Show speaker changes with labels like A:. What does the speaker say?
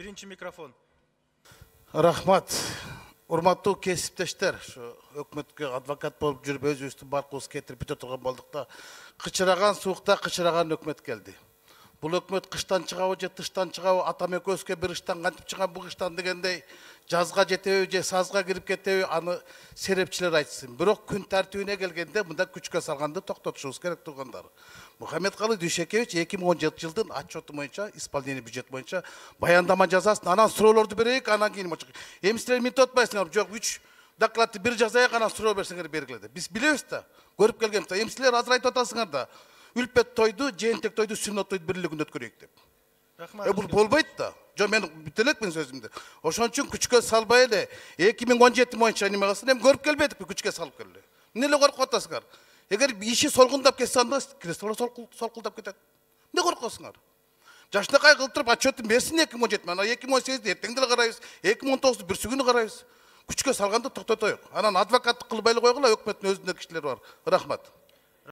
A: Birinci mikrofon.
B: Рахмат. Урматтуу кесиптештер, өкмөткө адвокат болуп жүрүп өзүбүздү баркыбыз кетирип бүтө турган болдукта, кычыраган суукта кычыраган өкмөт келди. Бул өкмөт кыштан чыгабы же тыштан чыгабы, атам экөөбүзгө бир кыштан кантип чыгам, бул кыштан дегендей жазга жетеби же сазга кирип кетеби, аны серепчилер айтсын. Бирок күн тартибине келгенде мында күчкө салганды токтотушубуз керек тургандар. Мухаммедкалый Дүйшекевич 2017 жылдын отчету боюнча, исполнение бюджет боюнча баяндама жазасын, анан суроолорду берейик, анан кийин болчу. Эми силер минт отпайсыңар, жок 3 докладты бир жазайык, анан суроо берсеңер бергиле. Биз билебиз да, көрүп келгенбиз. Эми силер азыр айтып атасыңар да, үлпет тойду, жээнтек тойду, сүннөт тойду бирлигинде өткөрөйүк деп. Бул болбойт да. Жо мен бүтөлекмин сөзүмдү. Ошон үчүн күчкө салбай эле 2017 боюнча неме кылсын, эми көрүп келбедикпи күчкө салып келе. Эмне эле коркуп атасыңар? Эгер иши солгундап кетсе, анда креслолор солкулдап кетет. Эмне коркосуңар? Жашынакай кылып туруп отчетун берсин 2017, анан 2018 эртең деле карайбыз, 2019 бүрсү күнү карайбыз. Күчкө салганды токтотоюк. Анан адвокаттык кылбай эле койгула, өкмөттүн өзүнүн кишилери бар. Рахмат.